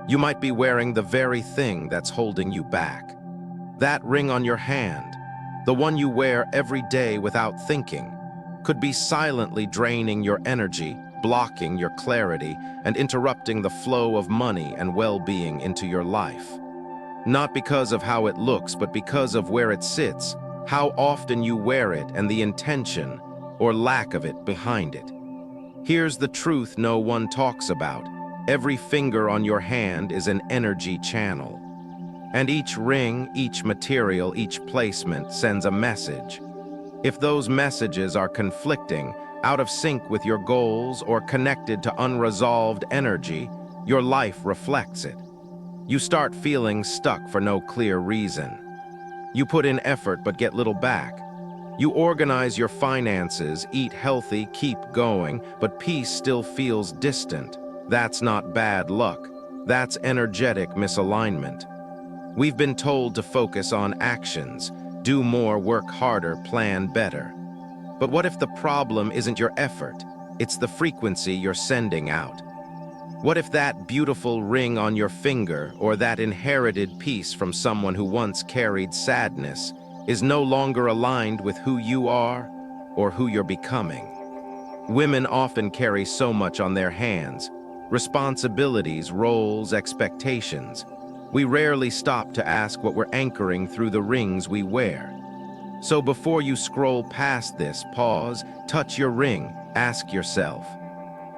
You might be wearing the very thing that's holding you back. That ring on your hand, the one you wear every day without thinking, could be silently draining your energy, blocking your clarity, and interrupting the flow of money and well-being into your life. Not because of how it looks, but because of where it sits, how often you wear it, and the intention, or lack of it, behind it. Here's the truth no one talks about. Every finger on your hand is an energy channel. And each ring, each material, each placement sends a message. If those messages are conflicting, out of sync with your goals, or connected to unresolved energy, your life reflects it. You start feeling stuck for no clear reason. You put in effort but get little back. You organize your finances, eat healthy, keep going, but peace still feels distant. That's not bad luck. That's energetic misalignment. We've been told to focus on actions, do more, work harder, plan better. But what if the problem isn't your effort? It's the frequency you're sending out. What if that beautiful ring on your finger, or that inherited piece from someone who once carried sadness, is no longer aligned with who you are or who you're becoming? Women often carry so much on their hands: responsibilities, roles, expectations. We rarely stop to ask what we're anchoring through the rings we wear. So before you scroll past this, pause, touch your ring, ask yourself,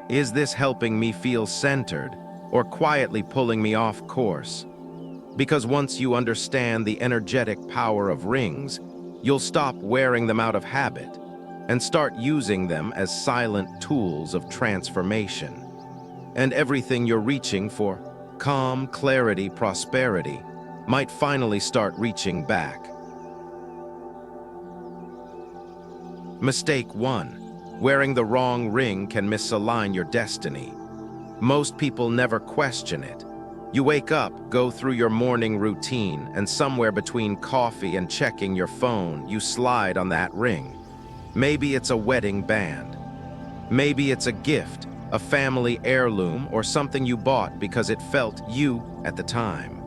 is this helping me feel centered, or quietly pulling me off course? Because once you understand the energetic power of rings, you'll stop wearing them out of habit and start using them as silent tools of transformation. And everything you're reaching for, calm, clarity, prosperity, might finally start reaching back. Mistake 1. Wearing the wrong ring can misalign your destiny. Most people never question it. You wake up, go through your morning routine, and somewhere between coffee and checking your phone, you slide on that ring. Maybe it's a wedding band. Maybe it's a gift, a family heirloom, or something you bought because it felt you at the time.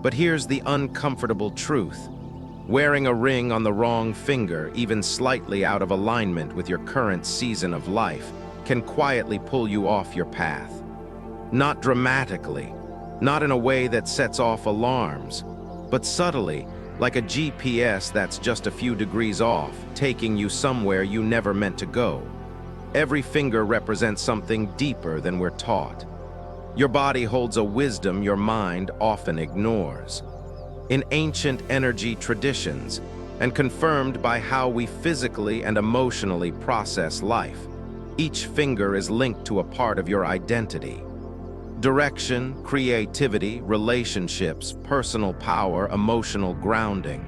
But here's the uncomfortable truth. Wearing a ring on the wrong finger, even slightly out of alignment with your current season of life, can quietly pull you off your path. Not dramatically, not in a way that sets off alarms, but subtly, like a GPS that's just a few degrees off, taking you somewhere you never meant to go. Every finger represents something deeper than we're taught. Your body holds a wisdom your mind often ignores. In ancient energy traditions, and confirmed by how we physically and emotionally process life, each finger is linked to a part of your identity. Direction, creativity, relationships, personal power, emotional grounding.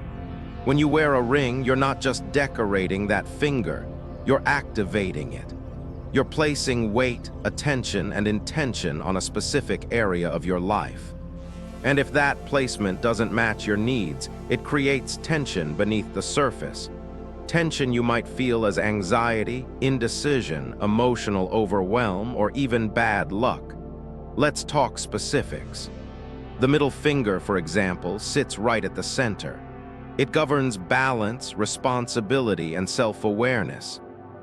When you wear a ring, you're not just decorating that finger, you're activating it. You're placing weight, attention, and intention on a specific area of your life. And if that placement doesn't match your needs, it creates tension beneath the surface. Tension you might feel as anxiety, indecision, emotional overwhelm, or even bad luck. Let's talk specifics. The middle finger, for example, sits right at the center. It governs balance, responsibility, and self-awareness.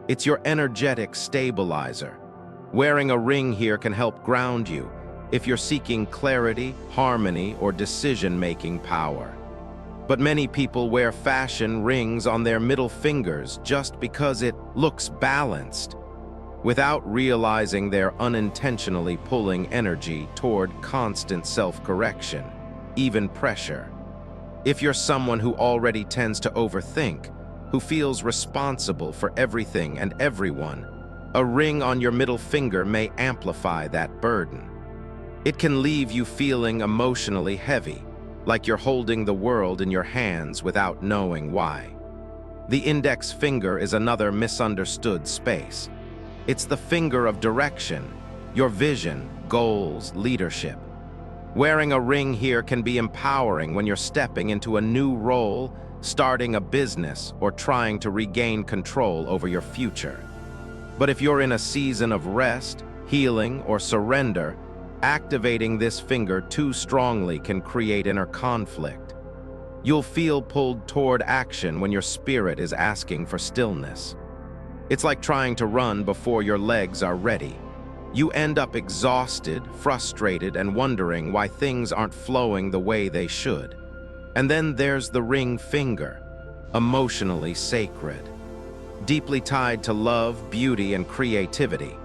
It's your energetic stabilizer. Wearing a ring here can help ground you if you're seeking clarity, harmony, or decision-making power. But many people wear fashion rings on their middle fingers just because it looks balanced, without realizing they're unintentionally pulling energy toward constant self-correction, even pressure. If you're someone who already tends to overthink, who feels responsible for everything and everyone, a ring on your middle finger may amplify that burden. It can leave you feeling emotionally heavy, like you're holding the world in your hands without knowing why. The index finger is another misunderstood space. It's the finger of direction, your vision, goals, leadership. Wearing a ring here can be empowering when you're stepping into a new role, starting a business, or trying to regain control over your future. But if you're in a season of rest, healing, or surrender, Activating this finger too strongly can create inner conflict. You'll feel pulled toward action when your spirit is asking for stillness. It's like trying to run before your legs are ready. You end up exhausted, frustrated, and wondering why things aren't flowing the way they should. And then there's the ring finger, emotionally sacred, deeply tied to love, beauty, and creativity.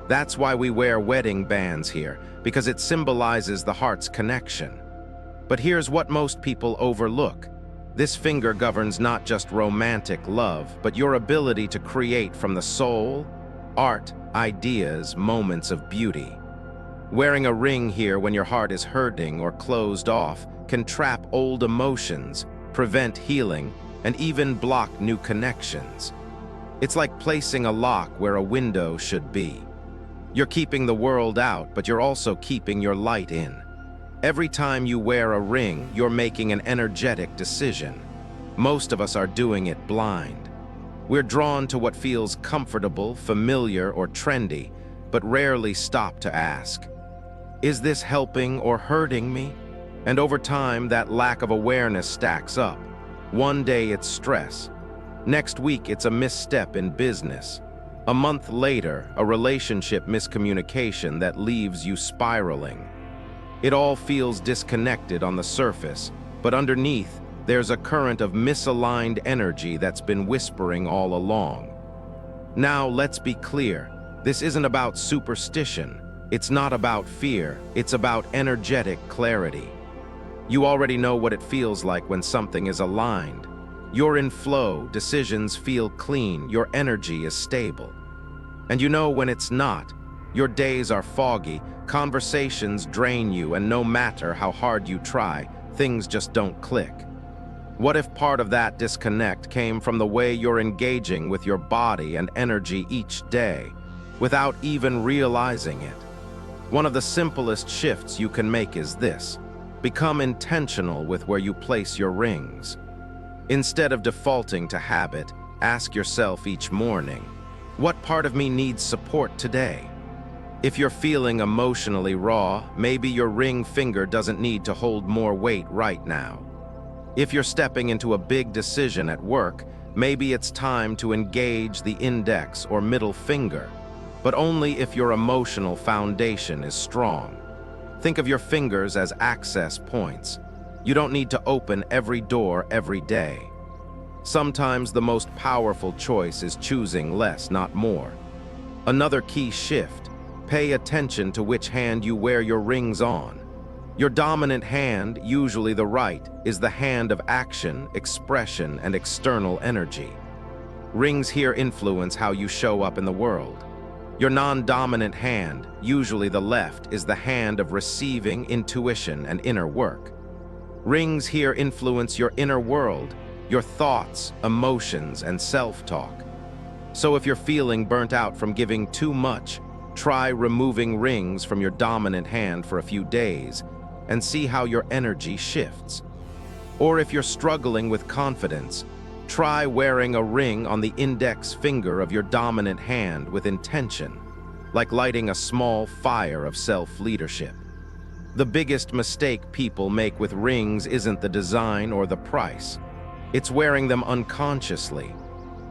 That's why we wear wedding bands here, because it symbolizes the heart's connection. But here's what most people overlook. This finger governs not just romantic love, but your ability to create from the soul, art, ideas, moments of beauty. Wearing a ring here when your heart is hurting or closed off can trap old emotions, prevent healing, and even block new connections. It's like placing a lock where a window should be. You're keeping the world out, but you're also keeping your light in. Every time you wear a ring, you're making an energetic decision. Most of us are doing it blind. We're drawn to what feels comfortable, familiar, or trendy, but rarely stop to ask, is this helping or hurting me? And over time, that lack of awareness stacks up. One day it's stress. Next week it's a misstep in business. A month later, a relationship miscommunication that leaves you spiraling. It all feels disconnected on the surface, but underneath, there's a current of misaligned energy that's been whispering all along. Now, let's be clear. This isn't about superstition. It's not about fear. It's about energetic clarity. You already know what it feels like when something is aligned. You're in flow, decisions feel clean, your energy is stable. And you know when it's not. Your days are foggy, conversations drain you, and no matter how hard you try, things just don't click. What if part of that disconnect came from the way you're engaging with your body and energy each day, without even realizing it? One of the simplest shifts you can make is this: become intentional with where you place your rings. Instead of defaulting to habit, ask yourself each morning, what part of me needs support today? If you're feeling emotionally raw, maybe your ring finger doesn't need to hold more weight right now. If you're stepping into a big decision at work, maybe it's time to engage the index or middle finger, but only if your emotional foundation is strong. Think of your fingers as access points. You don't need to open every door every day. Sometimes the most powerful choice is choosing less, not more. Another key shift: pay attention to which hand you wear your rings on. Your dominant hand, usually the right, is the hand of action, expression, and external energy. Rings here influence how you show up in the world. Your non-dominant hand, usually the left, is the hand of receiving, intuition, and inner work. Rings here influence your inner world, your thoughts, emotions, and self-talk. So if you're feeling burnt out from giving too much, try removing rings from your dominant hand for a few days and see how your energy shifts. Or if you're struggling with confidence, try wearing a ring on the index finger of your dominant hand with intention, like lighting a small fire of self-leadership. The biggest mistake people make with rings isn't the design or the price. It's wearing them unconsciously.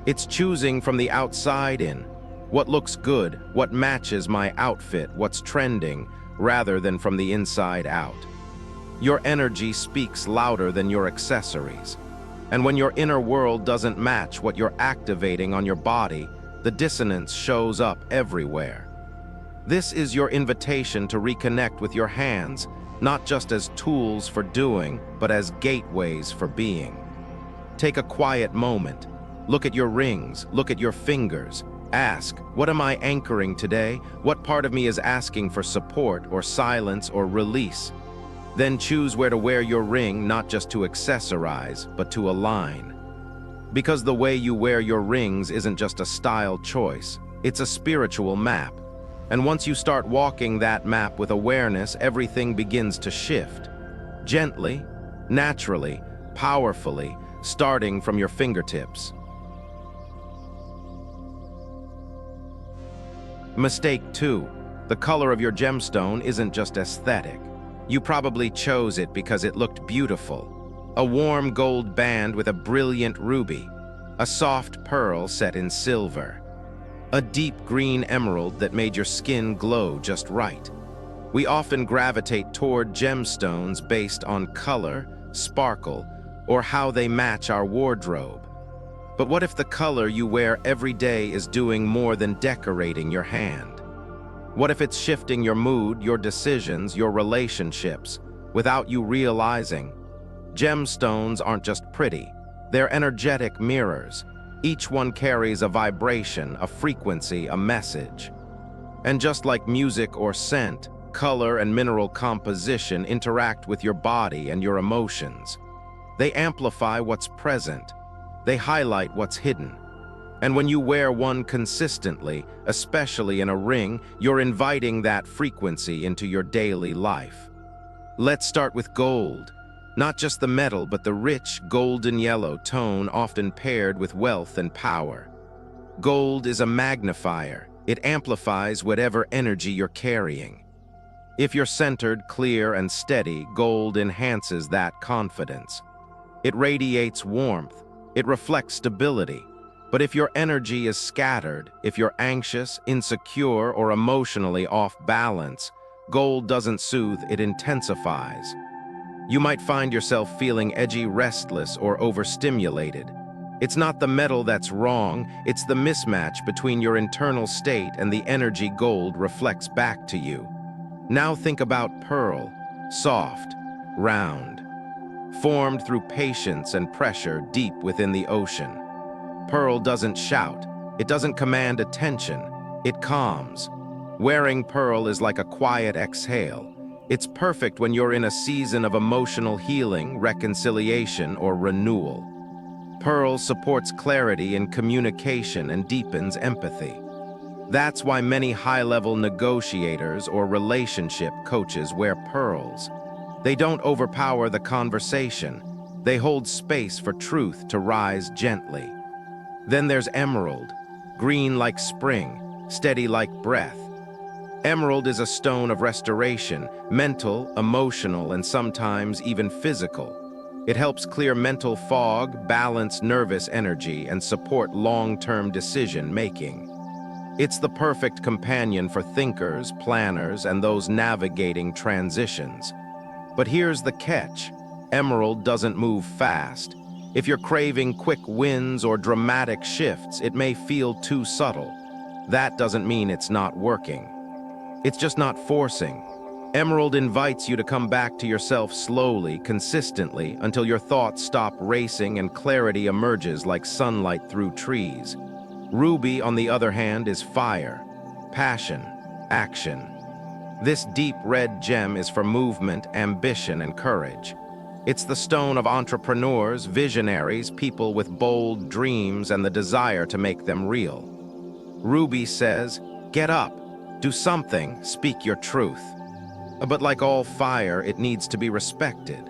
It's choosing from the outside in. What looks good, what matches my outfit, what's trending, rather than from the inside out. Your energy speaks louder than your accessories. And when your inner world doesn't match what you're activating on your body, the dissonance shows up everywhere. This is your invitation to reconnect with your hands, not just as tools for doing, but as gateways for being. Take a quiet moment. Look at your rings, look at your fingers. Ask, what am I anchoring today? What part of me is asking for support or silence or release? Then choose where to wear your ring, not just to accessorize, but to align. Because the way you wear your rings isn't just a style choice, it's a spiritual map. And once you start walking that map with awareness, everything begins to shift. Gently, naturally, powerfully, starting from your fingertips. Mistake 2. The color of your gemstone isn't just aesthetic. You probably chose it because it looked beautiful. A warm gold band with a brilliant ruby, a soft pearl set in silver, a deep green emerald that made your skin glow just right. We often gravitate toward gemstones based on color, sparkle, or how they match our wardrobe. But what if the color you wear every day is doing more than decorating your hand? What if it's shifting your mood, your decisions, your relationships, without you realizing? Gemstones aren't just pretty, they're energetic mirrors. Each one carries a vibration, a frequency, a message. And just like music or scent, color and mineral composition interact with your body and your emotions. They amplify what's present. They highlight what's hidden. And when you wear one consistently, especially in a ring, you're inviting that frequency into your daily life. Let's start with gold. Not just the metal, but the rich golden yellow tone often paired with wealth and power. Gold is a magnifier. It amplifies whatever energy you're carrying. If you're centered, clear, and steady, gold enhances that confidence. It radiates warmth. It reflects stability. But if your energy is scattered, if you're anxious, insecure, or emotionally off balance, gold doesn't soothe, it intensifies. You might find yourself feeling edgy, restless, or overstimulated. It's not the metal that's wrong, it's the mismatch between your internal state and the energy gold reflects back to you. Now think about pearl, soft, round, formed through patience and pressure deep within the ocean. Pearl doesn't shout, it doesn't command attention, it calms. Wearing pearl is like a quiet exhale. It's perfect when you're in a season of emotional healing, reconciliation, or renewal. Pearl supports clarity in communication and deepens empathy. That's why many high-level negotiators or relationship coaches wear pearls. They don't overpower the conversation. They hold space for truth to rise gently. Then there's emerald, green like spring, steady like breath. Emerald is a stone of restoration, mental, emotional, and sometimes even physical. It helps clear mental fog, balance nervous energy, and support long-term decision-making. It's the perfect companion for thinkers, planners, and those navigating transitions. But here's the catch. Emerald doesn't move fast. If you're craving quick wins or dramatic shifts, it may feel too subtle. That doesn't mean it's not working. It's just not forcing. Emerald invites you to come back to yourself slowly, consistently, until your thoughts stop racing and clarity emerges like sunlight through trees. Ruby, on the other hand, is fire, passion, action. This deep red gem is for movement, ambition, and courage. It's the stone of entrepreneurs, visionaries, people with bold dreams and the desire to make them real. Ruby says, "Get up, do something, speak your truth." But like all fire, it needs to be respected.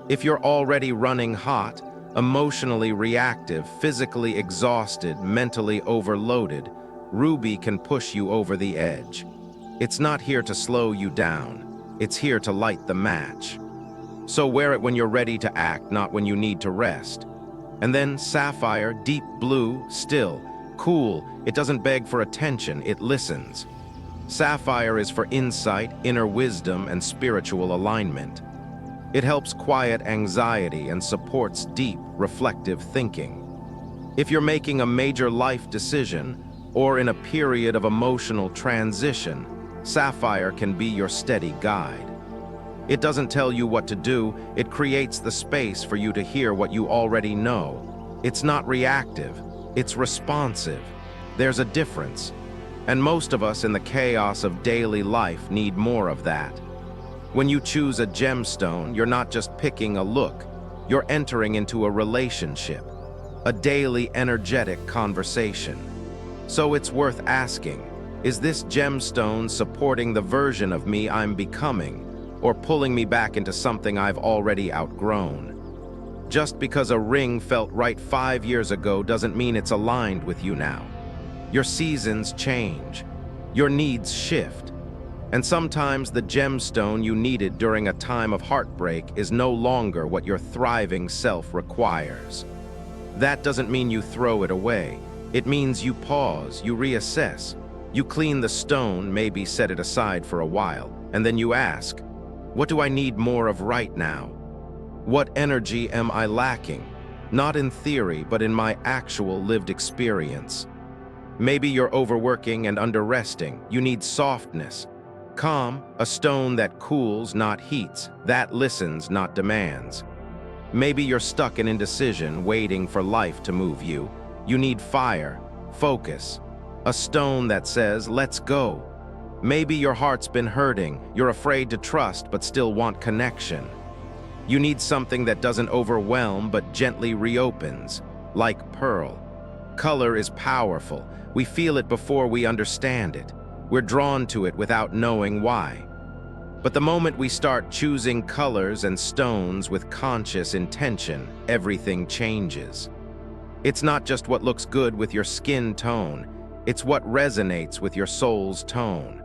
If you're already running hot, emotionally reactive, physically exhausted, mentally overloaded, Ruby can push you over the edge. It's not here to slow you down. It's here to light the match. So wear it when you're ready to act, not when you need to rest. And then sapphire, deep blue, still, cool. It doesn't beg for attention, it listens. Sapphire is for insight, inner wisdom, and spiritual alignment. It helps quiet anxiety and supports deep, reflective thinking. If you're making a major life decision or in a period of emotional transition, sapphire can be your steady guide. It doesn't tell you what to do, it creates the space for you to hear what you already know. It's not reactive, it's responsive. There's a difference. And most of us in the chaos of daily life need more of that. When you choose a gemstone, you're not just picking a look, you're entering into a relationship, a daily energetic conversation. So it's worth asking, is this gemstone supporting the version of me I'm becoming, or pulling me back into something I've already outgrown? Just because a ring felt right 5 years ago doesn't mean it's aligned with you now. Your seasons change, your needs shift, And sometimes the gemstone you needed during a time of heartbreak is no longer what your thriving self requires. That doesn't mean you throw it away. It means you pause, you reassess. You clean the stone, maybe set it aside for a while, and then you ask, what do I need more of right now? What energy am I lacking? Not in theory, but in my actual lived experience. Maybe you're overworking and under-resting. You need softness. Calm, a stone that cools, not heats, that listens, not demands. Maybe you're stuck in indecision, waiting for life to move you. You need fire, focus, a stone that says, let's go. Maybe your heart's been hurting, you're afraid to trust but still want connection. You need something that doesn't overwhelm but gently reopens, like pearl. Color is powerful. We feel it before we understand it. We're drawn to it without knowing why. But the moment we start choosing colors and stones with conscious intention, everything changes. It's not just what looks good with your skin tone, it's what resonates with your soul's tone.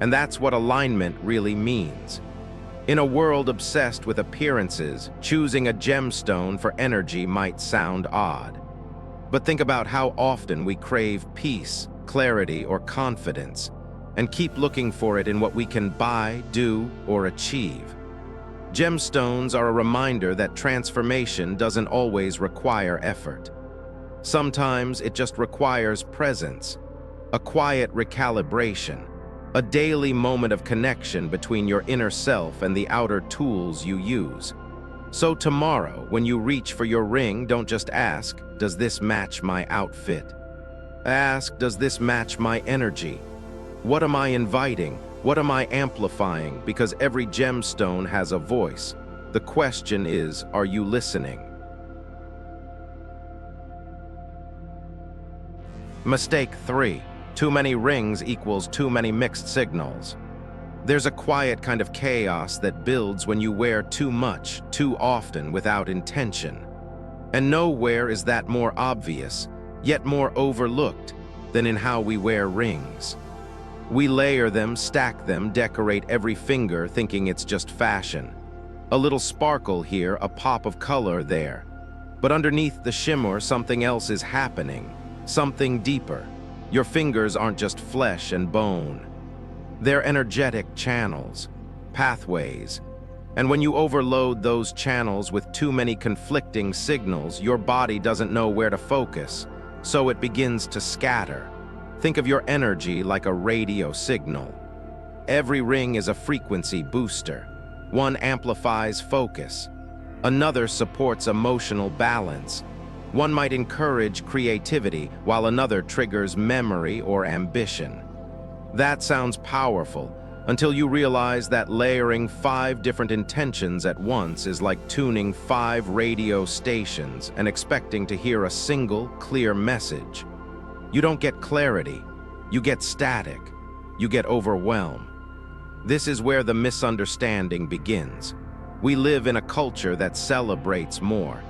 And that's what alignment really means. In a world obsessed with appearances, choosing a gemstone for energy might sound odd. But think about how often we crave peace, clarity, or confidence, and keep looking for it in what we can buy, do, or achieve. Gemstones are a reminder that transformation doesn't always require effort. Sometimes it just requires presence, a quiet recalibration, a daily moment of connection between your inner self and the outer tools you use. So tomorrow, when you reach for your ring, don't just ask, does this match my outfit? Ask, does this match my energy? What am I inviting? What am I amplifying? Because every gemstone has a voice. The question is, are you listening? Mistake 3. Too many rings equals too many mixed signals. There's a quiet kind of chaos that builds when you wear too much, too often, without intention. And nowhere is that more obvious, yet more overlooked, than in how we wear rings. We layer them, stack them, decorate every finger thinking it's just fashion. A little sparkle here, a pop of color there. But underneath the shimmer, something else is happening, something deeper. Your fingers aren't just flesh and bone. They're energetic channels, pathways. And when you overload those channels with too many conflicting signals, your body doesn't know where to focus, so it begins to scatter. Think of your energy like a radio signal. Every ring is a frequency booster. One amplifies focus. Another supports emotional balance. One might encourage creativity, while another triggers memory or ambition. That sounds powerful, until you realize that layering 5 different intentions at once is like tuning 5 radio stations and expecting to hear a single, clear message. You don't get clarity, you get static, you get overwhelmed. This is where the misunderstanding begins. We live in a culture that celebrates more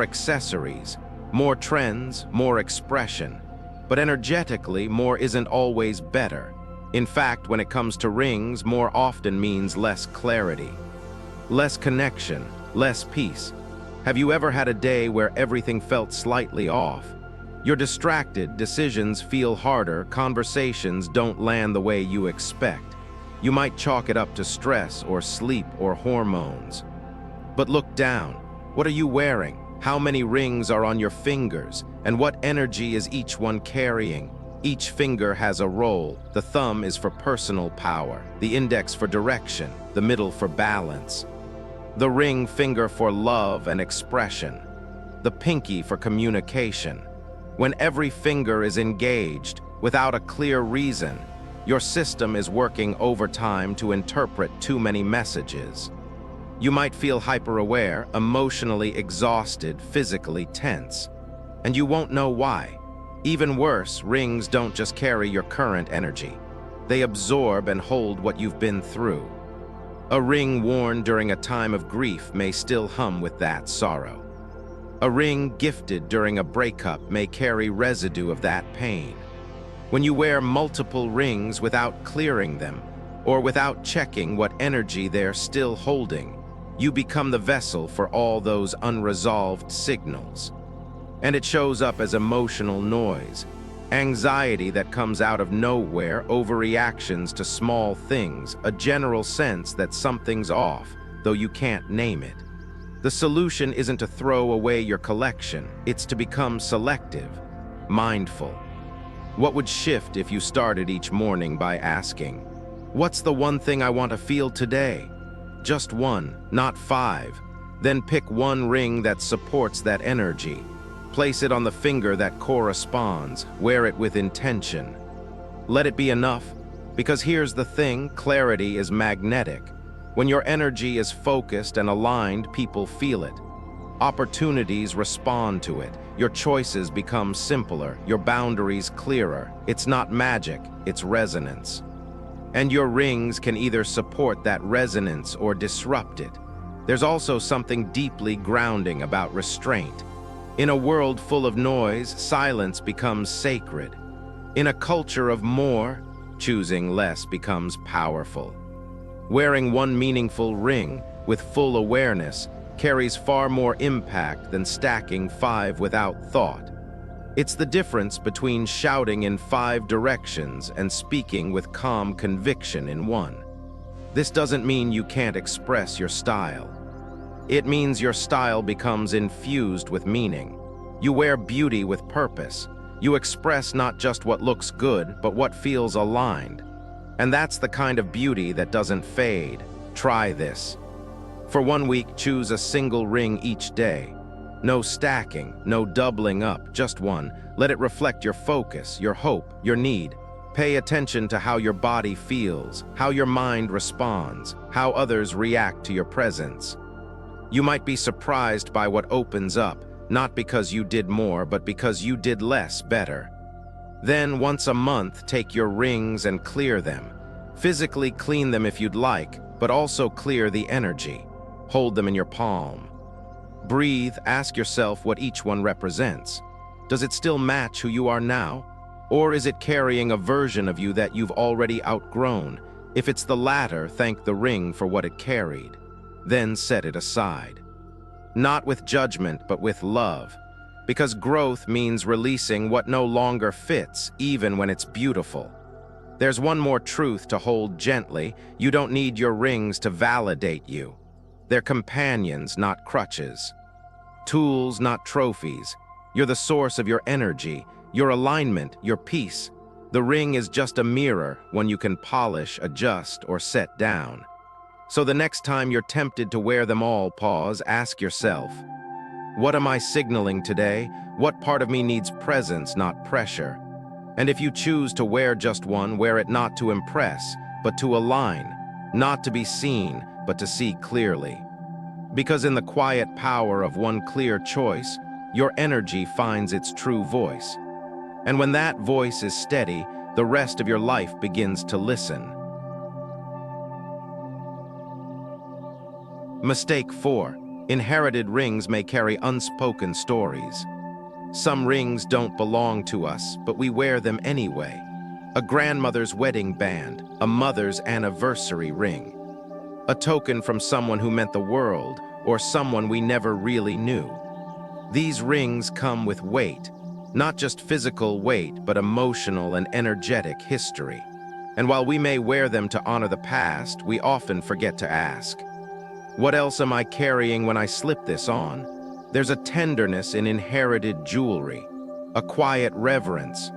accessories, more trends, more expression. But energetically, more isn't always better. In fact, when it comes to rings, more often means less clarity, less connection, less peace. Have you ever had a day where everything felt slightly off? You're distracted, decisions feel harder, conversations don't land the way you expect. You might chalk it up to stress or sleep or hormones. But look down. What are you wearing? How many rings are on your fingers? And what energy is each one carrying? Each finger has a role. The thumb is for personal power, the index for direction, the middle for balance, the ring finger for love and expression, the pinky for communication. When every finger is engaged, without a clear reason, your system is working overtime to interpret too many messages. You might feel hyper-aware, emotionally exhausted, physically tense, and you won't know why. Even worse, rings don't just carry your current energy. They absorb and hold what you've been through. A ring worn during a time of grief may still hum with that sorrow. A ring gifted during a breakup may carry residue of that pain. When you wear multiple rings without clearing them, or without checking what energy they're still holding. You become the vessel for all those unresolved signals. And it shows up as emotional noise, anxiety that comes out of nowhere, overreactions to small things, a general sense that something's off, though you can't name it. The solution isn't to throw away your collection, it's to become selective, mindful. What would shift if you started each morning by asking, "What's the one thing I want to feel today?" Just one, not five. Then pick one ring that supports that energy. Place it on the finger that corresponds. Wear it with intention. Let it be enough, because here's the thing, clarity is magnetic. When your energy is focused and aligned, people feel it. Opportunities respond to it. Your choices become simpler, your boundaries clearer. It's not magic, it's resonance. And your rings can either support that resonance or disrupt it. There's also something deeply grounding about restraint. In a world full of noise, silence becomes sacred. In a culture of more, choosing less becomes powerful. Wearing one meaningful ring with full awareness carries far more impact than stacking 5 without thought. It's the difference between shouting in 5 directions and speaking with calm conviction in one. This doesn't mean you can't express your style. It means your style becomes infused with meaning. You wear beauty with purpose. You express not just what looks good, but what feels aligned. And that's the kind of beauty that doesn't fade. Try this. For 1 week, choose a single ring each day. No stacking, no doubling up, just one. Let it reflect your focus, your hope, your need. Pay attention to how your body feels, how your mind responds, how others react to your presence. You might be surprised by what opens up, not because you did more, but because you did less better. Then, once a month, take your rings and clear them. Physically clean them if you'd like, but also clear the energy. Hold them in your palm. Breathe, ask yourself what each one represents. Does it still match who you are now? Or is it carrying a version of you that you've already outgrown? If it's the latter, thank the ring for what it carried. Then set it aside. Not with judgment, but with love. Because growth means releasing what no longer fits, even when it's beautiful. There's one more truth to hold gently. You don't need your rings to validate you. They're companions, not crutches. Tools, not trophies. You're the source of your energy, your alignment, your peace. The ring is just a mirror, one you can polish, adjust, or set down. So the next time you're tempted to wear them all, pause, ask yourself, what am I signaling today? What part of me needs presence, not pressure? And if you choose to wear just one, wear it not to impress, but to align, not to be seen, but to see clearly. Because in the quiet power of one clear choice, your energy finds its true voice. And when that voice is steady, the rest of your life begins to listen. Mistake 4. Inherited rings may carry unspoken stories. Some rings don't belong to us, but we wear them anyway. A grandmother's wedding band, a mother's anniversary ring. A token from someone who meant the world, or someone we never really knew. These rings come with weight, not just physical weight, but emotional and energetic history. And while we may wear them to honor the past, we often forget to ask, what else am I carrying when I slip this on? There's a tenderness in inherited jewelry, a quiet reverence.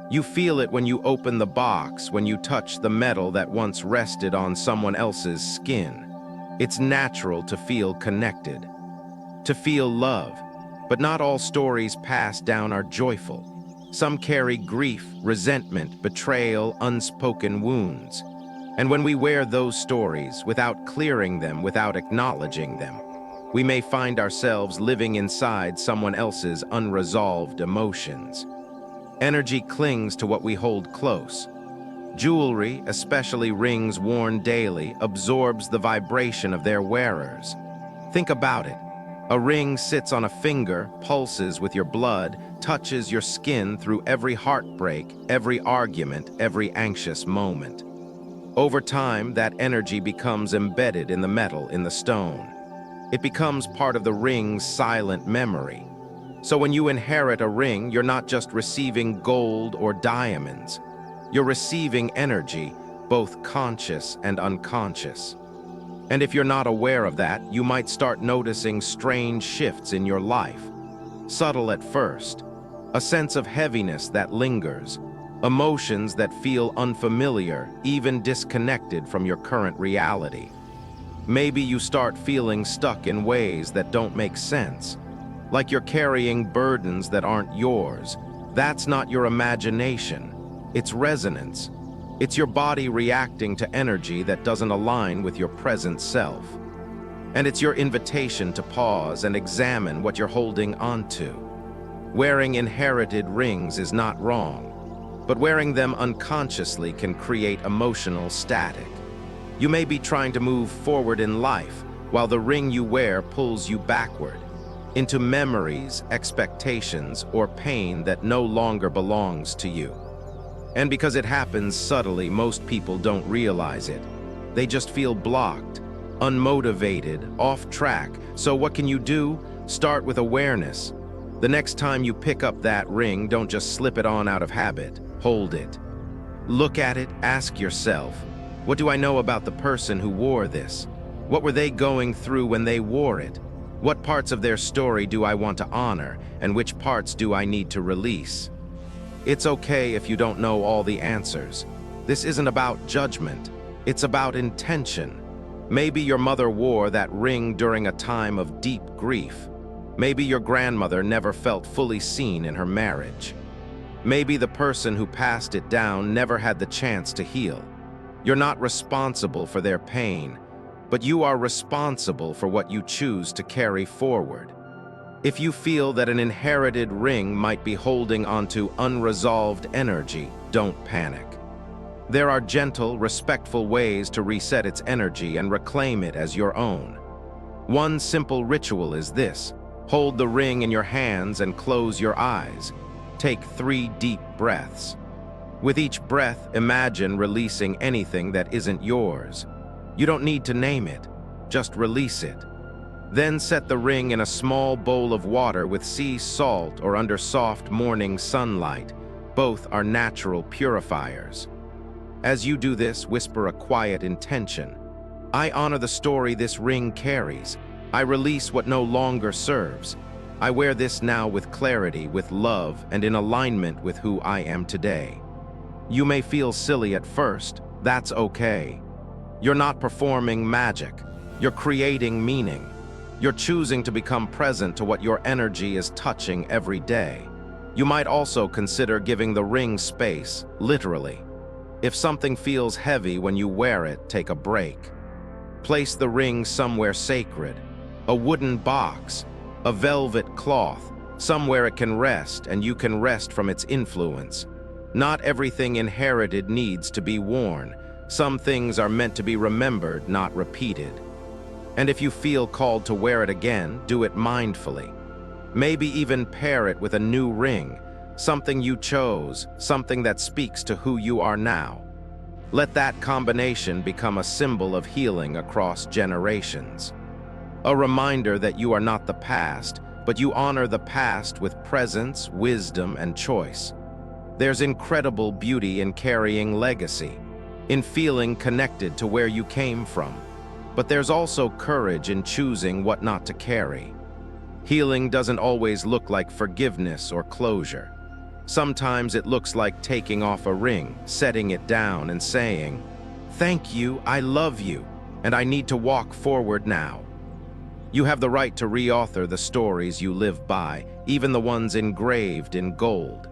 You feel it when you open the box, when you touch the metal that once rested on someone else's skin. It's natural to feel connected, to feel love. But not all stories passed down are joyful. Some carry grief, resentment, betrayal, unspoken wounds. And when we wear those stories, without clearing them, without acknowledging them, we may find ourselves living inside someone else's unresolved emotions. Energy clings to what we hold close. Jewelry, especially rings worn daily, absorbs the vibration of their wearers. Think about it. A ring sits on a finger, pulses with your blood, touches your skin through every heartbreak, every argument, every anxious moment. Over time, that energy becomes embedded in the metal in the stone. It becomes part of the ring's silent memory. So when you inherit a ring, you're not just receiving gold or diamonds. You're receiving energy, both conscious and unconscious. And if you're not aware of that, you might start noticing strange shifts in your life. Subtle at first, a sense of heaviness that lingers, emotions that feel unfamiliar, even disconnected from your current reality. Maybe you start feeling stuck in ways that don't make sense, like you're carrying burdens that aren't yours. That's not your imagination, it's resonance. It's your body reacting to energy that doesn't align with your present self. And it's your invitation to pause and examine what you're holding onto. Wearing inherited rings is not wrong, but wearing them unconsciously can create emotional static. You may be trying to move forward in life, while the ring you wear pulls you backward, into memories, expectations, or pain that no longer belongs to you. And because it happens subtly, most people don't realize it. They just feel blocked, unmotivated, off track. So what can you do? Start with awareness. The next time you pick up that ring, don't just slip it on out of habit. Hold it. Look at it, ask yourself, what do I know about the person who wore this? What were they going through when they wore it? What parts of their story do I want to honor, and which parts do I need to release? It's okay if you don't know all the answers. This isn't about judgment. It's about intention. Maybe your mother wore that ring during a time of deep grief. Maybe your grandmother never felt fully seen in her marriage. Maybe the person who passed it down never had the chance to heal. You're not responsible for their pain, but you are responsible for what you choose to carry forward. If you feel that an inherited ring might be holding onto unresolved energy, don't panic. There are gentle, respectful ways to reset its energy and reclaim it as your own. One simple ritual is this: hold the ring in your hands and close your eyes. Take 3 deep breaths. With each breath, imagine releasing anything that isn't yours. You don't need to name it, just release it. Then set the ring in a small bowl of water with sea salt or under soft morning sunlight. Both are natural purifiers. As you do this, whisper a quiet intention. I honor the story this ring carries. I release what no longer serves. I wear this now with clarity, with love, and in alignment with who I am today. You may feel silly at first. That's okay. You're not performing magic. You're creating meaning. You're choosing to become present to what your energy is touching every day. You might also consider giving the ring space, literally. If something feels heavy when you wear it, take a break. Place the ring somewhere sacred, a wooden box, a velvet cloth, somewhere it can rest and you can rest from its influence. Not everything inherited needs to be worn. Some things are meant to be remembered, not repeated. And if you feel called to wear it again, do it mindfully. Maybe even pair it with a new ring, something you chose, something that speaks to who you are now. Let that combination become a symbol of healing across generations. A reminder that you are not the past, but you honor the past with presence, wisdom, and choice. There's incredible beauty in carrying legacy, in feeling connected to where you came from. But there's also courage in choosing what not to carry. Healing doesn't always look like forgiveness or closure. Sometimes it looks like taking off a ring, setting it down, and saying, "Thank you, I love you, and I need to walk forward now." You have the right to reauthor the stories you live by, even the ones engraved in gold.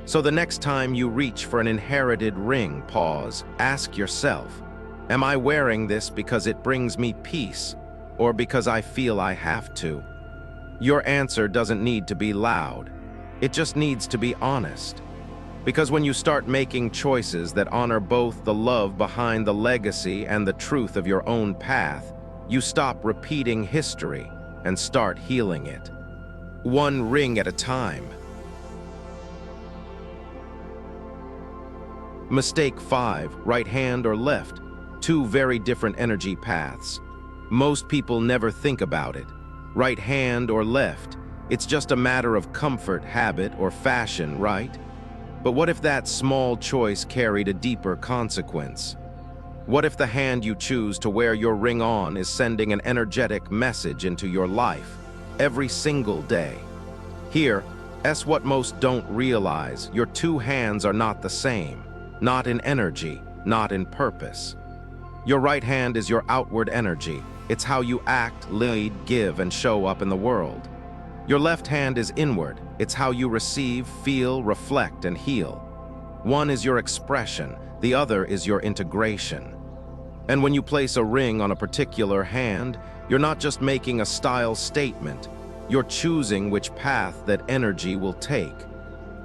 So the next time you reach for an inherited ring, pause, ask yourself, am I wearing this because it brings me peace, or because I feel I have to? Your answer doesn't need to be loud. It just needs to be honest. Because when you start making choices that honor both the love behind the legacy and the truth of your own path, you stop repeating history and start healing it. One ring at a time. Mistake 5, right hand or left, two very different energy paths. Most people never think about it. Right hand or left, it's just a matter of comfort, habit, or fashion, right? But what if that small choice carried a deeper consequence? What if the hand you choose to wear your ring on is sending an energetic message into your life every single day? Here, that's what most don't realize. Your two hands are not the same, not in energy, not in purpose. Your right hand is your outward energy. It's how you act, lead, give, and show up in the world. Your left hand is inward. It's how you receive, feel, reflect, and heal. One is your expression, the other is your integration. And when you place a ring on a particular hand, you're not just making a style statement, you're choosing which path that energy will take.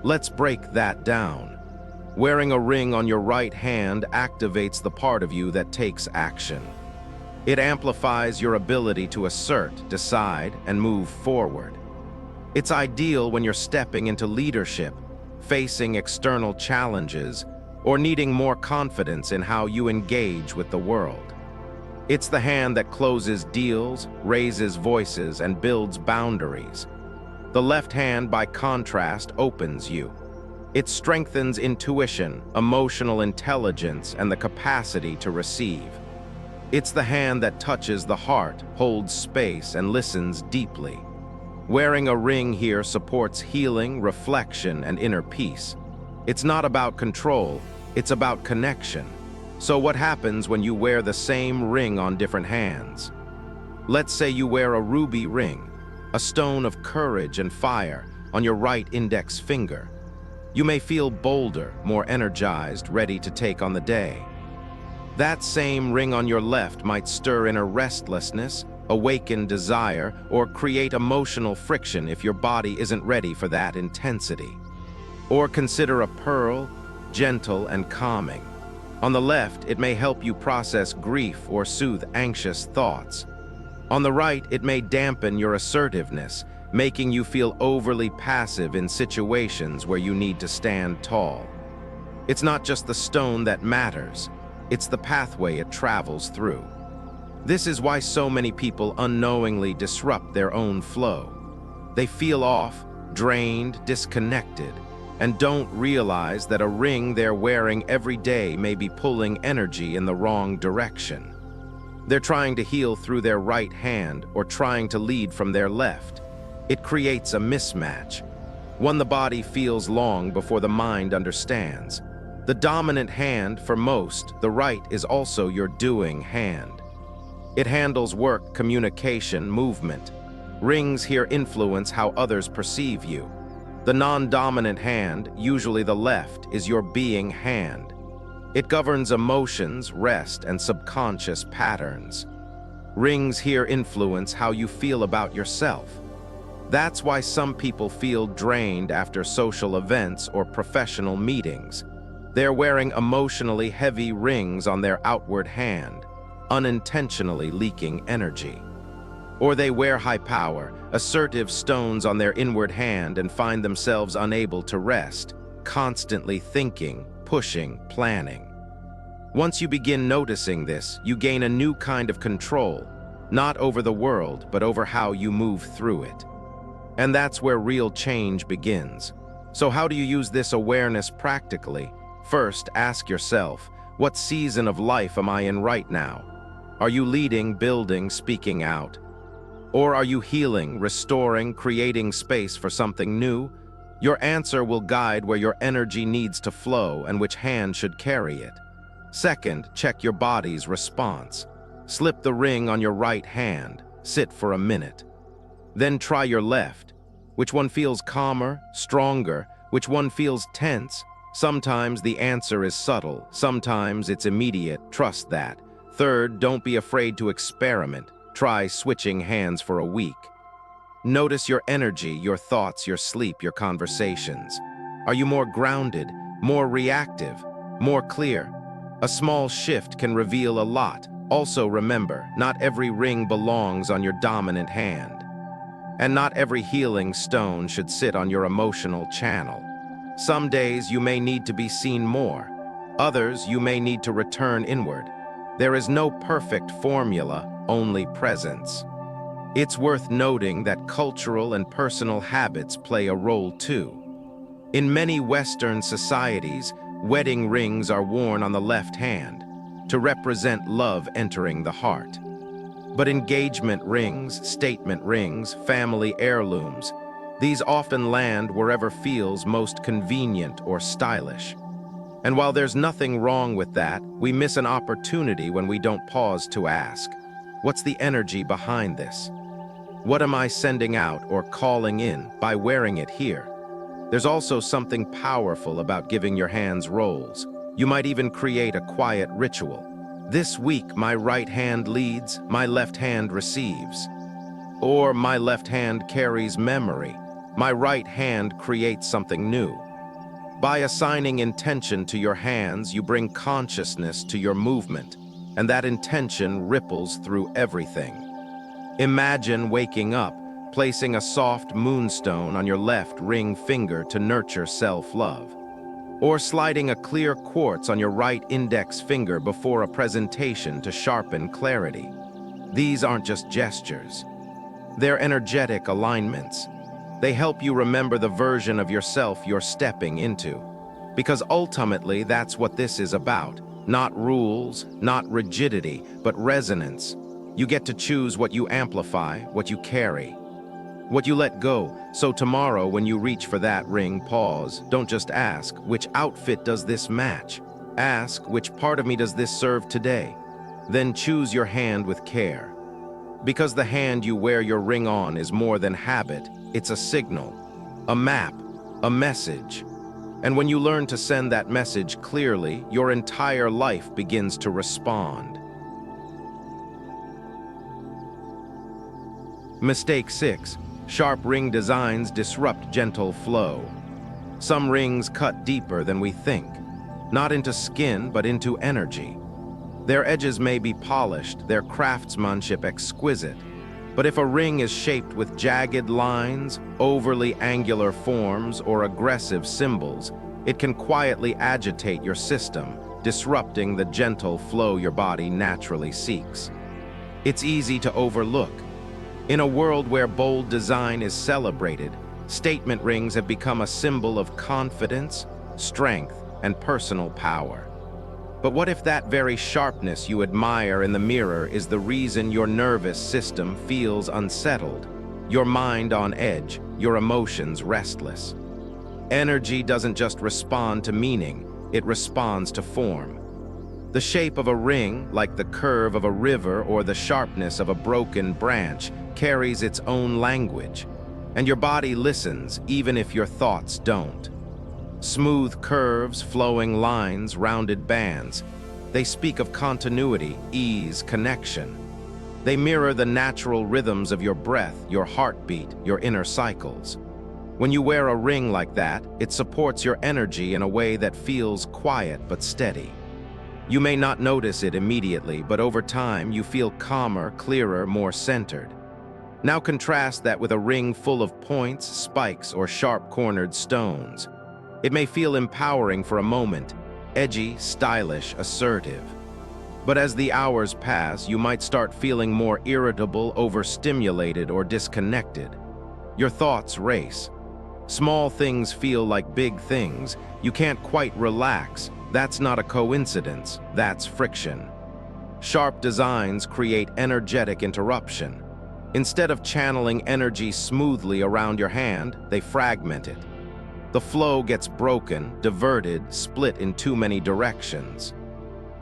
Let's break that down. Wearing a ring on your right hand activates the part of you that takes action. It amplifies your ability to assert, decide, and move forward. It's ideal when you're stepping into leadership, facing external challenges, or needing more confidence in how you engage with the world. It's the hand that closes deals, raises voices, and builds boundaries. The left hand, by contrast, opens you. It strengthens intuition, emotional intelligence, and the capacity to receive. It's the hand that touches the heart, holds space, and listens deeply. Wearing a ring here supports healing, reflection, and inner peace. It's not about control, it's about connection. So what happens when you wear the same ring on different hands? Let's say you wear a ruby ring, a stone of courage and fire, on your right index finger. You may feel bolder, more energized, ready to take on the day. That same ring on your left might stir inner restlessness, awaken desire, or create emotional friction if your body isn't ready for that intensity. Or consider a pearl, gentle and calming. On the left, it may help you process grief or soothe anxious thoughts. On the right, it may dampen your assertiveness, making you feel overly passive in situations where you need to stand tall. It's not just the stone that matters, it's the pathway it travels through. This is why so many people unknowingly disrupt their own flow. They feel off, drained, disconnected, and don't realize that a ring they're wearing every day may be pulling energy in the wrong direction. They're trying to heal through their right hand or trying to lead from their left. It creates a mismatch, one the body feels long before the mind understands. The dominant hand for most, the right, is also your doing hand. It handles work, communication, movement. Rings here influence how others perceive you. The non-dominant hand, usually the left, is your being hand. It governs emotions, rest, and subconscious patterns. Rings here influence how you feel about yourself. That's why some people feel drained after social events or professional meetings. They're wearing emotionally heavy rings on their outward hand, unintentionally leaking energy. Or they wear high power, assertive stones on their inward hand and find themselves unable to rest, constantly thinking, pushing, planning. Once you begin noticing this, you gain a new kind of control, not over the world, but over how you move through it. And that's where real change begins. So how do you use this awareness practically? First, ask yourself, what season of life am I in right now? Are you leading, building, speaking out? Or are you healing, restoring, creating space for something new? Your answer will guide where your energy needs to flow and which hand should carry it. Second, check your body's response. Slip the ring on your right hand. Sit for a minute. Then try your left. Which one feels calmer, stronger? Which one feels tense? Sometimes the answer is subtle. Sometimes it's immediate. Trust that. Third, don't be afraid to experiment. Try switching hands for a week. Notice your energy, your thoughts, your sleep, your conversations. Are you more grounded, more reactive, more clear? A small shift can reveal a lot. Also remember, not every ring belongs on your dominant hand. And not every healing stone should sit on your emotional channel. Some days you may need to be seen more. Others, you may need to return inward. There is no perfect formula, only presence. It's worth noting that cultural and personal habits play a role too. In many Western societies, wedding rings are worn on the left hand to represent love entering the heart. But engagement rings, statement rings, family heirlooms, these often land wherever feels most convenient or stylish. And while there's nothing wrong with that, we miss an opportunity when we don't pause to ask, what's the energy behind this? What am I sending out or calling in by wearing it here? There's also something powerful about giving your hands roles. You might even create a quiet ritual. This week, my right hand leads, my left hand receives. Or my left hand carries memory, my right hand creates something new. By assigning intention to your hands, you bring consciousness to your movement, and that intention ripples through everything. Imagine waking up, placing a soft moonstone on your left ring finger to nurture self-love, or sliding a clear quartz on your right index finger before a presentation to sharpen clarity. These aren't just gestures. They're energetic alignments. They help you remember the version of yourself you're stepping into. Because ultimately, that's what this is about. Not rules, not rigidity, but resonance. You get to choose what you amplify, what you carry, what you let go. So tomorrow, when you reach for that ring, pause. Don't just ask, which outfit does this match? Ask, which part of me does this serve today? Then choose your hand with care. Because the hand you wear your ring on is more than habit. It's a signal, a map, a message. And when you learn to send that message clearly, your entire life begins to respond. Mistake 6. Sharp ring designs disrupt gentle flow. Some rings cut deeper than we think, not into skin, but into energy. Their edges may be polished, their craftsmanship exquisite. But if a ring is shaped with jagged lines, overly angular forms, or aggressive symbols, it can quietly agitate your system, disrupting the gentle flow your body naturally seeks. It's easy to overlook. In a world where bold design is celebrated, statement rings have become a symbol of confidence, strength, and personal power. But what if that very sharpness you admire in the mirror is the reason your nervous system feels unsettled, your mind on edge, your emotions restless? Energy doesn't just respond to meaning, it responds to form. The shape of a ring, like the curve of a river or the sharpness of a broken branch, carries its own language, and your body listens even if your thoughts don't. Smooth curves, flowing lines, rounded bands. They speak of continuity, ease, connection. They mirror the natural rhythms of your breath, your heartbeat, your inner cycles. When you wear a ring like that, it supports your energy in a way that feels quiet but steady. You may not notice it immediately, but over time you feel calmer, clearer, more centered. Now contrast that with a ring full of points, spikes, or sharp-cornered stones. It may feel empowering for a moment, edgy, stylish, assertive. But as the hours pass, you might start feeling more irritable, overstimulated, or disconnected. Your thoughts race. Small things feel like big things. You can't quite relax. That's not a coincidence, that's friction. Sharp designs create energetic interruption. Instead of channeling energy smoothly around your hand, they fragment it. The flow gets broken, diverted, split in too many directions.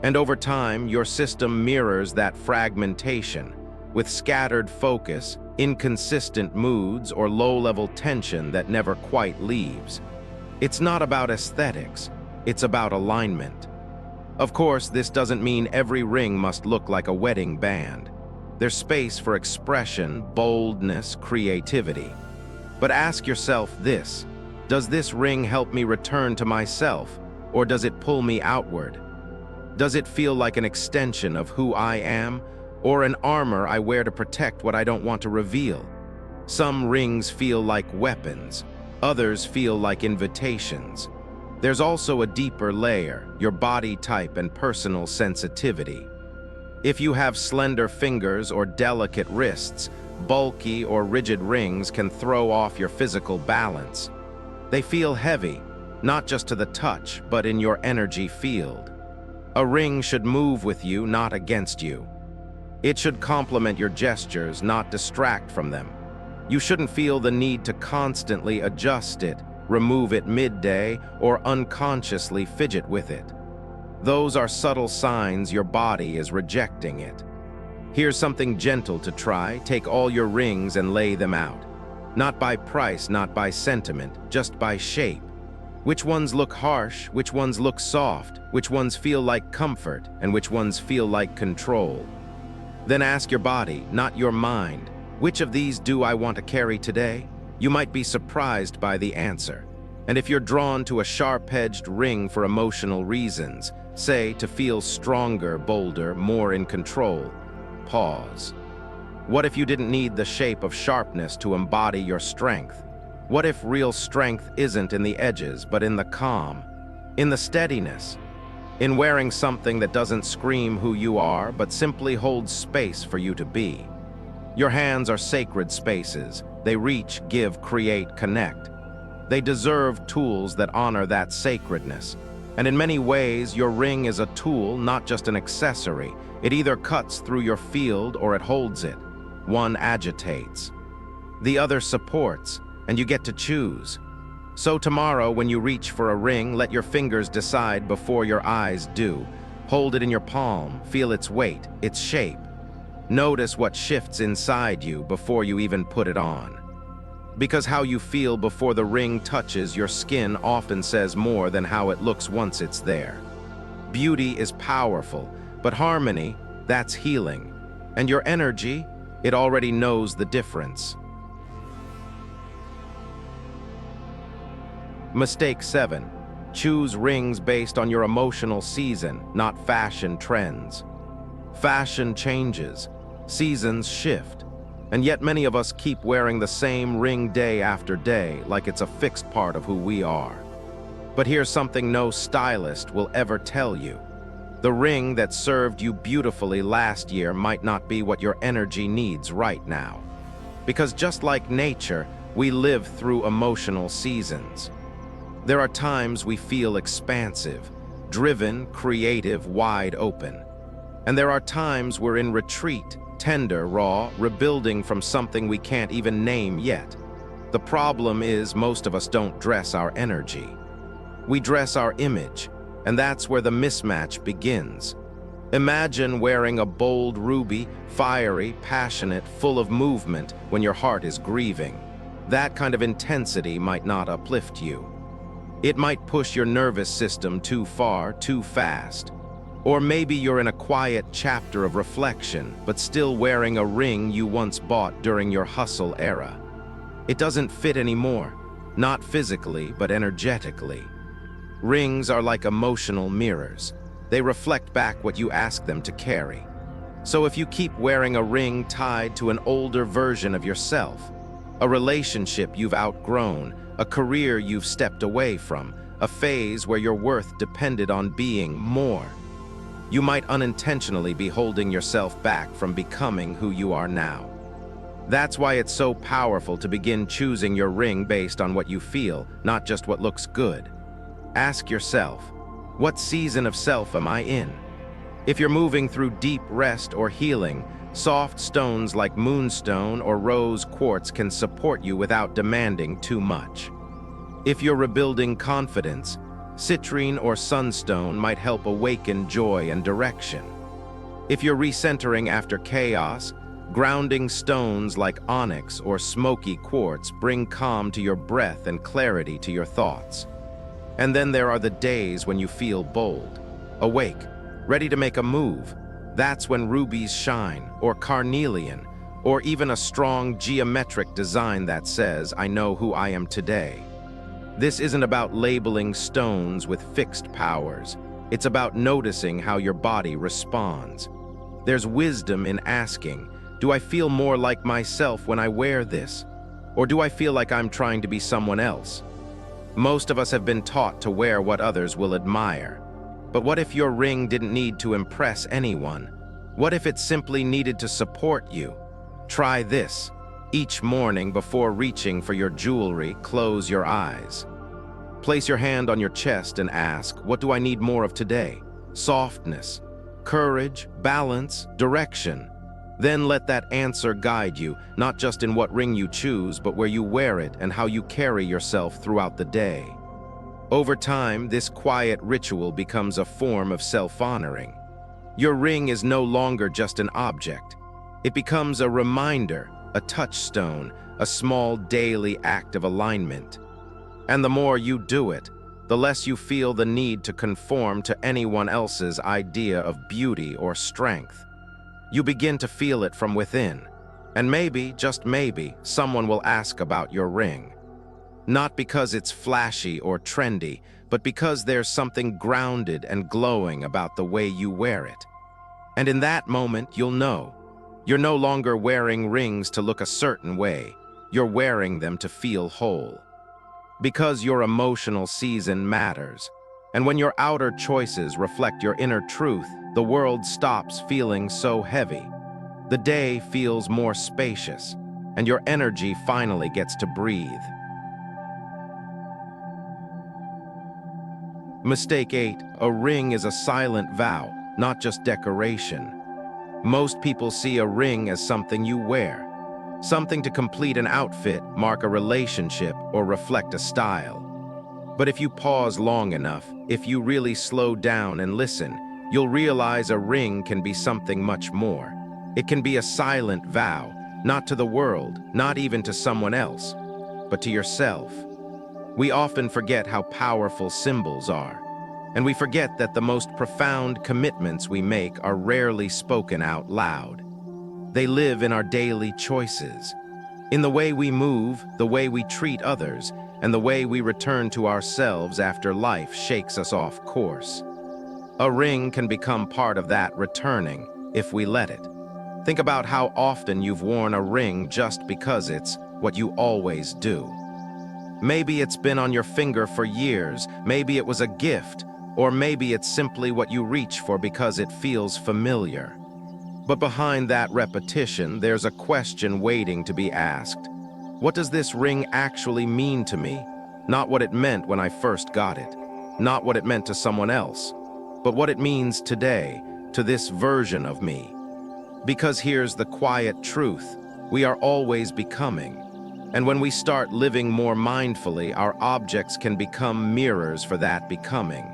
And over time, your system mirrors that fragmentation, with scattered focus, inconsistent moods, or low-level tension that never quite leaves. It's not about aesthetics, it's about alignment. Of course, this doesn't mean every ring must look like a wedding band. There's space for expression, boldness, creativity. But ask yourself this: does this ring help me return to myself, or does it pull me outward? Does it feel like an extension of who I am, or an armor I wear to protect what I don't want to reveal? Some rings feel like weapons, others feel like invitations. There's also a deeper layer, your body type and personal sensitivity. If you have slender fingers or delicate wrists, bulky or rigid rings can throw off your physical balance. They feel heavy, not just to the touch, but in your energy field. A ring should move with you, not against you. It should complement your gestures, not distract from them. You shouldn't feel the need to constantly adjust it, remove it midday, or unconsciously fidget with it. Those are subtle signs your body is rejecting it. Here's something gentle to try. Take all your rings and lay them out. Not by price, not by sentiment, just by shape. Which ones look harsh, which ones look soft, which ones feel like comfort, and which ones feel like control. Then ask your body, not your mind, which of these do I want to carry today? You might be surprised by the answer. And if you're drawn to a sharp-edged ring for emotional reasons, say to feel stronger, bolder, more in control, pause. What if you didn't need the shape of sharpness to embody your strength? What if real strength isn't in the edges, but in the calm, in the steadiness, in wearing something that doesn't scream who you are, but simply holds space for you to be? Your hands are sacred spaces. They reach, give, create, connect. They deserve tools that honor that sacredness. And in many ways, your ring is a tool, not just an accessory. It either cuts through your field or it holds it. One agitates. The other supports, and you get to choose. So tomorrow, when you reach for a ring, let your fingers decide before your eyes do. Hold it in your palm, feel its weight, its shape. Notice what shifts inside you before you even put it on. Because how you feel before the ring touches your skin often says more than how it looks once it's there. Beauty is powerful, but harmony, that's healing. And your energy, it already knows the difference. Mistake 7. Choose rings based on your emotional season, not fashion trends. Fashion changes, seasons shift, and yet many of us keep wearing the same ring day after day like it's a fixed part of who we are. But here's something no stylist will ever tell you. The ring that served you beautifully last year might not be what your energy needs right now. Because just like nature, we live through emotional seasons. There are times we feel expansive, driven, creative, wide open. And there are times we're in retreat, tender, raw, rebuilding from something we can't even name yet. The problem is most of us don't dress our energy. We dress our image, and that's where the mismatch begins. Imagine wearing a bold ruby, fiery, passionate, full of movement when your heart is grieving. That kind of intensity might not uplift you. It might push your nervous system too far, too fast. Or maybe you're in a quiet chapter of reflection, but still wearing a ring you once bought during your hustle era. It doesn't fit anymore, not physically, but energetically. Rings are like emotional mirrors. They reflect back what you ask them to carry. So if you keep wearing a ring tied to an older version of yourself, a relationship you've outgrown, a career you've stepped away from, a phase where your worth depended on being more, you might unintentionally be holding yourself back from becoming who you are now. That's why it's so powerful to begin choosing your ring based on what you feel, not just what looks good. Ask yourself, what season of self am I in? If you're moving through deep rest or healing, soft stones like moonstone or rose quartz can support you without demanding too much. If you're rebuilding confidence, citrine or sunstone might help awaken joy and direction. If you're recentering after chaos, grounding stones like onyx or smoky quartz bring calm to your breath and clarity to your thoughts. And then there are the days when you feel bold, awake, ready to make a move. That's when rubies shine, or carnelian, or even a strong geometric design that says, I know who I am today. This isn't about labeling stones with fixed powers. It's about noticing how your body responds. There's wisdom in asking, do I feel more like myself when I wear this? Or do I feel like I'm trying to be someone else? Most of us have been taught to wear what others will admire. But what if your ring didn't need to impress anyone? What if it simply needed to support you? Try this. Each morning before reaching for your jewelry, close your eyes. Place your hand on your chest and ask, what do I need more of today? Softness, courage, balance, direction. Then let that answer guide you, not just in what ring you choose, but where you wear it and how you carry yourself throughout the day. Over time, this quiet ritual becomes a form of self-honoring. Your ring is no longer just an object. It becomes a reminder, a touchstone, a small daily act of alignment. And the more you do it, the less you feel the need to conform to anyone else's idea of beauty or strength. You begin to feel it from within. And maybe, just maybe, someone will ask about your ring. Not because it's flashy or trendy, but because there's something grounded and glowing about the way you wear it. And in that moment, you'll know. You're no longer wearing rings to look a certain way. You're wearing them to feel whole. Because your emotional season matters. And when your outer choices reflect your inner truth, the world stops feeling so heavy. The day feels more spacious, and your energy finally gets to breathe. Mistake 8. A ring is a silent vow, not just decoration. Most people see a ring as something you wear, something to complete an outfit, mark a relationship, or reflect a style. But if you pause long enough, if you really slow down and listen, you'll realize a ring can be something much more. It can be a silent vow, not to the world, not even to someone else, but to yourself. We often forget how powerful symbols are, and we forget that the most profound commitments we make are rarely spoken out loud. They live in our daily choices, in the way we move, the way we treat others, and the way we return to ourselves after life shakes us off course. A ring can become part of that returning, if we let it. Think about how often you've worn a ring just because it's what you always do. Maybe it's been on your finger for years, maybe it was a gift, or maybe it's simply what you reach for because it feels familiar. But behind that repetition, there's a question waiting to be asked. What does this ring actually mean to me? Not what it meant when I first got it, not what it meant to someone else, but what it means today, to this version of me. Because here's the quiet truth, we are always becoming. And when we start living more mindfully, our objects can become mirrors for that becoming.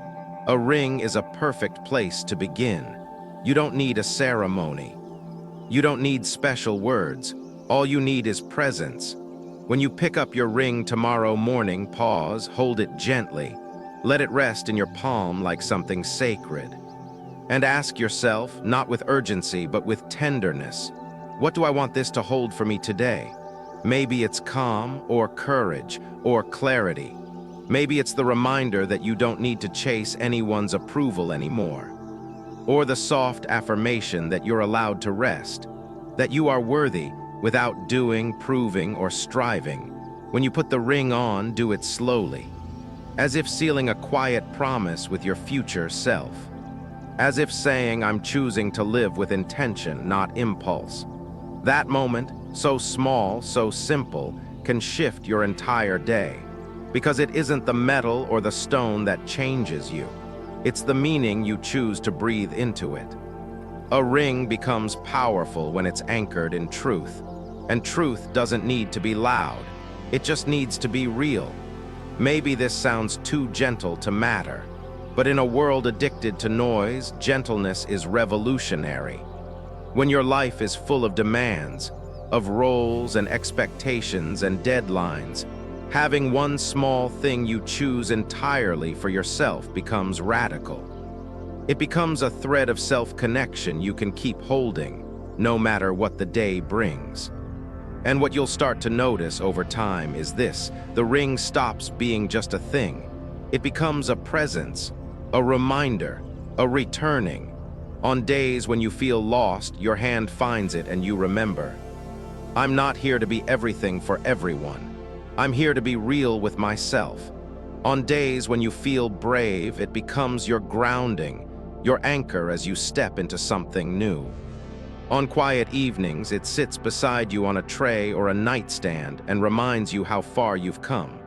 A ring is a perfect place to begin. You don't need a ceremony. You don't need special words. All you need is presence. When you pick up your ring tomorrow morning, pause, hold it gently. Let it rest in your palm like something sacred. And ask yourself, not with urgency, but with tenderness, what do I want this to hold for me today? Maybe it's calm, or courage, or clarity. Maybe it's the reminder that you don't need to chase anyone's approval anymore. Or the soft affirmation that you're allowed to rest, that you are worthy without doing, proving, or striving. When you put the ring on, do it slowly, as if sealing a quiet promise with your future self. As if saying, I'm choosing to live with intention, not impulse. That moment, so small, so simple, can shift your entire day. Because it isn't the metal or the stone that changes you. It's the meaning you choose to breathe into it. A ring becomes powerful when it's anchored in truth. And truth doesn't need to be loud. It just needs to be real. Maybe this sounds too gentle to matter. But in a world addicted to noise, gentleness is revolutionary. When your life is full of demands, of roles and expectations and deadlines, having one small thing you choose entirely for yourself becomes radical. It becomes a thread of self-connection you can keep holding, no matter what the day brings. And what you'll start to notice over time is this: the ring stops being just a thing. It becomes a presence, a reminder, a returning. On days when you feel lost, your hand finds it and you remember. I'm not here to be everything for everyone. I'm here to be real with myself. On days when you feel brave, it becomes your grounding, your anchor as you step into something new. On quiet evenings, it sits beside you on a tray or a nightstand and reminds you how far you've come.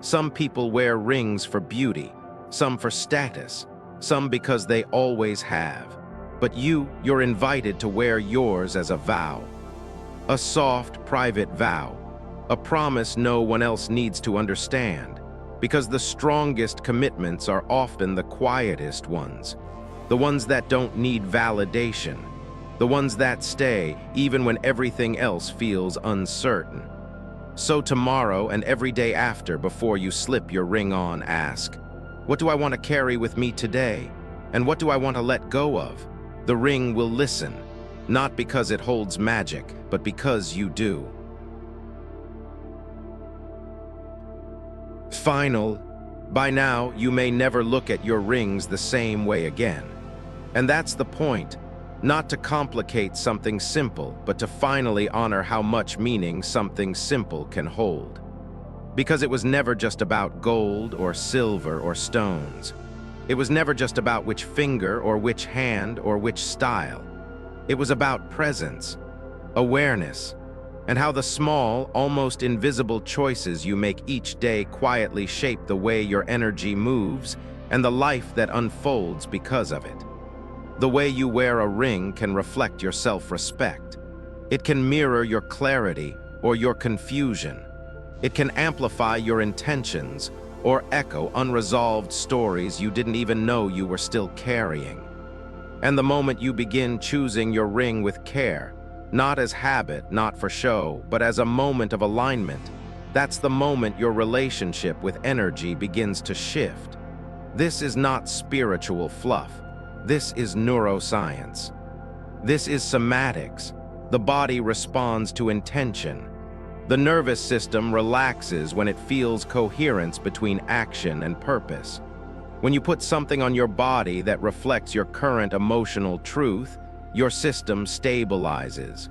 Some people wear rings for beauty, some for status, some because they always have. But you're invited to wear yours as a vow. A soft, private vow. A promise no one else needs to understand. Because the strongest commitments are often the quietest ones. The ones that don't need validation. The ones that stay even when everything else feels uncertain. So tomorrow and every day after, before you slip your ring on, ask, what do I want to carry with me today? And what do I want to let go of? The ring will listen, not because it holds magic, but because you do. Final. By now, you may never look at your rings the same way again. And that's the point. Not to complicate something simple, but to finally honor how much meaning something simple can hold. Because it was never just about gold or silver or stones. It was never just about which finger or which hand or which style. It was about presence, awareness, and how the small, almost invisible choices you make each day quietly shape the way your energy moves and the life that unfolds because of it. The way you wear a ring can reflect your self-respect. It can mirror your clarity or your confusion. It can amplify your intentions or echo unresolved stories you didn't even know you were still carrying. And the moment you begin choosing your ring with care, not as habit, not for show, but as a moment of alignment, that's the moment your relationship with energy begins to shift. This is not spiritual fluff. This is neuroscience. This is somatics. The body responds to intention. The nervous system relaxes when it feels coherence between action and purpose. When you put something on your body that reflects your current emotional truth, your system stabilizes.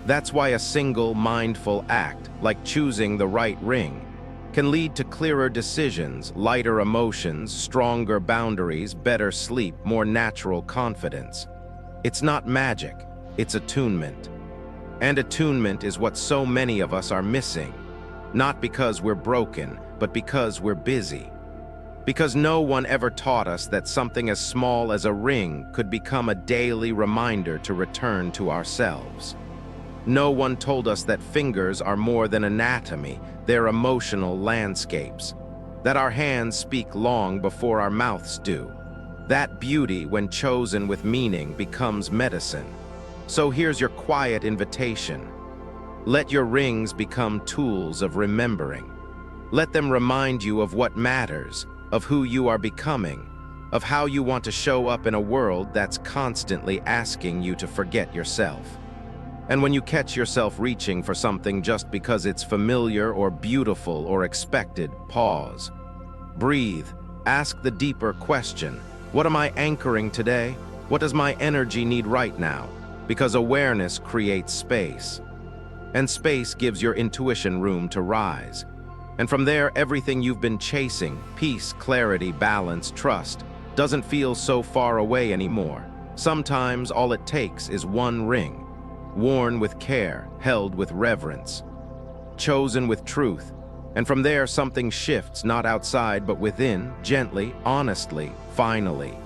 That's why a single mindful act, like choosing the right ring, can lead to clearer decisions, lighter emotions, stronger boundaries, better sleep, more natural confidence. It's not magic, it's attunement. And attunement is what so many of us are missing, not because we're broken, but because we're busy. Because no one ever taught us that something as small as a ring could become a daily reminder to return to ourselves. No one told us that fingers are more than anatomy, they're emotional landscapes. That our hands speak long before our mouths do. That beauty, when chosen with meaning, becomes medicine. So here's your quiet invitation. Let your rings become tools of remembering. Let them remind you of what matters, of who you are becoming, of how you want to show up in a world that's constantly asking you to forget yourself. And when you catch yourself reaching for something just because it's familiar or beautiful or expected, pause. Breathe. Ask the deeper question. What am I anchoring today? What does my energy need right now? Because awareness creates space. And space gives your intuition room to rise. And from there, everything you've been chasing, peace, clarity, balance, trust, doesn't feel so far away anymore. Sometimes all it takes is one ring. Worn with care, held with reverence, chosen with truth, and from there something shifts, not outside but within, gently, honestly, finally.